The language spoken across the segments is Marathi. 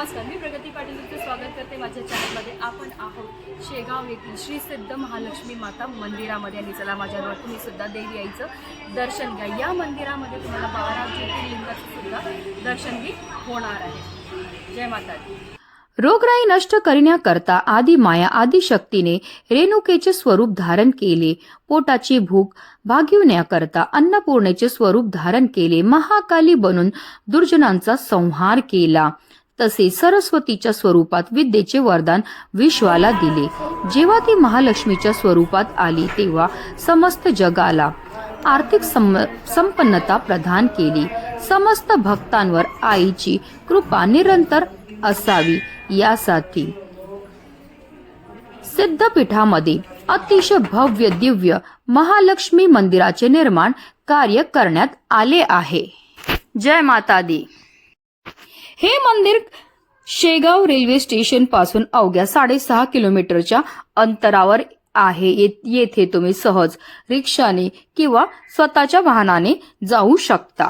नमस्कार, मी प्रगती पाटील तुमचं स्वागत करते माझ्या चॅनलमध्ये। आपण आहोत शेगाव येथील श्री सिद्ध महालक्ष्मी माता मंदिरामध्ये आणि चला माझ्याबरोबर तुम्ही सुद्धा देवी आईचं दर्शन घ्या। या मंदिरामध्ये तुम्हाला 12 ज्योतिर्लिंगाचं सुद्धा दर्शन होणार आहे। जय माता दी। रोगराई नष्ट करण्याकरता आदि माया आदि शक्तीने रेणुकेचे स्वरूप धारण केले। पोटाची भूक भागविण्याकरता अन्नपूर्णेचे स्वरूप धारण केले। महाकाली बनून दुर्जनांचा संहार केला। तसे सरस्वतीच्या स्वरूपात विद्येचे वरदान विश्वाला दिले। जेव्हा ती महालक्ष्मीच्या स्वरूपात आली तेव्हा समस्त जगाला आर्थिक संपन्नता प्रदान केली। समस्त भक्तांवर आईची कृपा निरंतर असावी यासाठी सिद्धपीठामध्ये अतिशय भव्य दिव्य महालक्ष्मी मंदिराचे निर्माण कार्य करण्यात आले आहे। जय माता दी। हे मंदिर शेगाव रेल्वे स्टेशन पासून अवघ्या 6.5 किलोमीटरच्या अंतरावर आहे। येथे तुम्ही सहज रिक्षाने किंवा स्वतःच्या वाहनाने जाऊ शकता।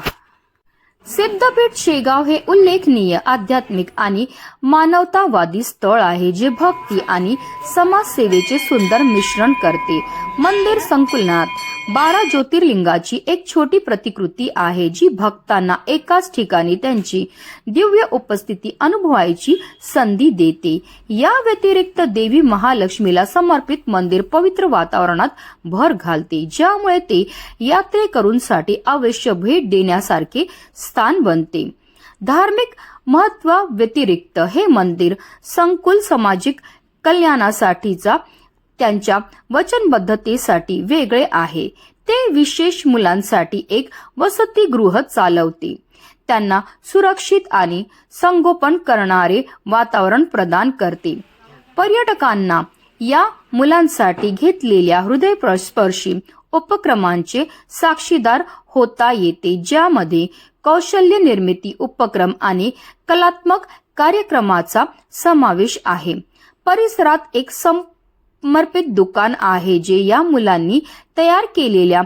सिद्धपीठ शेगाव हे उल्लेखनीय आध्यात्मिक आणि मानवतावादी स्थळ आहे, जे भक्ती आणि समाजसेवेचे सुंदर मिश्रण करते। मंदिर संकुलात 12 ज्योतिर्लिंगाची एक छोटी प्रतिकृती आहे, जी भक्तांना एकाच ठिकाणी त्यांची दिव्य उपस्थिती अनुभवायची संधी देते। या व्यतिरिक्त देवी महालक्ष्मीला समर्पित मंदिर पवित्र वातावरणात भर घालते, ज्यामुळे ते यात्रेकरूंसाठी अवश्य भेट देण्यासारखे स्थान बनते। धार्मिक महत्वा व्यतिरिक्त हे मंदिर संकुल सामाजिक कल्याणासाठीचा त्यांच्या वचनबद्धतेसाठी वेगळे आहे। ते विशेष मुलांसाठी एक वसतिगृह चालवते, त्यांना सुरक्षित आणि संगोपन करणारे वातावरण प्रदान करते। पर्यटकांना या मुलांसाठी घेतलेल्या हृदयस्पर्शी उपक्रमांचे साक्षीदार होता येते, ज्यामध्ये कौशल्य निर्मिती उपक्रम आणि कलात्मक कार्यक्रमाचा समावेश आहे। परिसरात एक समर्पित दुकान आहे, जे या मुलांनी तयार केलेल्या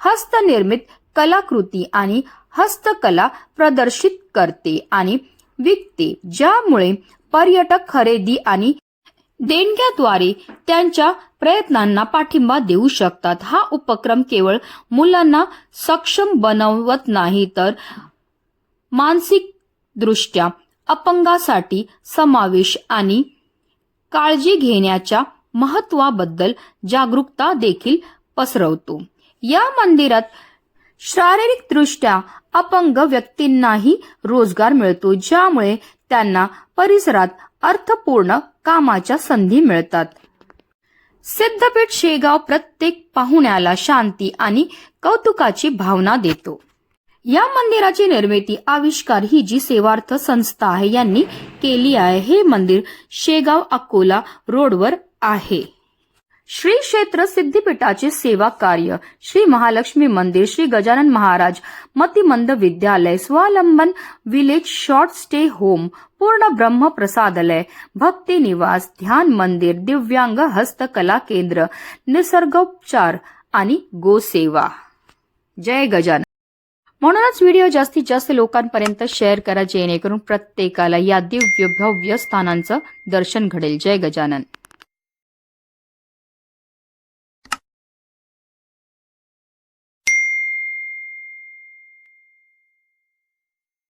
हस्तनिर्मित कलाकृती आणि हस्तकला प्रदर्शित करते आणि विकते, ज्यामुळे पर्यटक खरेदी आणि देणग्याद्वारे त्यांच्या प्रयत्नांना पाठिंबा देऊ शकतात। हा उपक्रम केवळ मुलांना सक्षम बनवत नाही, तर मानसिकदृष्ट्या अपंगासाठी समावेश आणि काळजी घेण्याच्या महत्त्वाबद्दल जागरूकता देखील पसरवतो। या मंदिरात शारीरिकदृष्ट्या अपंग व्यक्तींनाही रोजगार मिळतो, ज्यामुळे त्यांना परिसरात अर्थपूर्ण कामाच्या संधी मिळतात। सिद्धपीठ शेगाव प्रत्येक पाहुण्याला शांती आणि कौतुकाची भावना देतो। या मंदिराची निर्मिती आविष्कार ही जी सेवार्थ संस्था आहे यांनी केली आहे। हे मंदिर शेगाव अकोला रोडवर आहे। श्री क्षेत्र सिद्धपीठाचे सेवा कार्य श्री महालक्ष्मी मंदिर, श्री गजानन महाराज मतिमंद विद्यालय, स्वावलंबन विलेज शॉर्ट स्टे होम, पूर्ण ब्रह्म प्रसादालय, भक्ती निवास, ध्यान मंदिर, दिव्यांग हस्तकला केंद्र, निसर्गोपचार आणि गोसेवा। जय गजानन। म्हणूनच व्हिडिओ जास्तीत जास्त लोकांपर्यंत शेअर करा, जेणेकरून प्रत्येकाला या दिव्य भव्य स्थानांचं दर्शन घडेल। जय गजानन।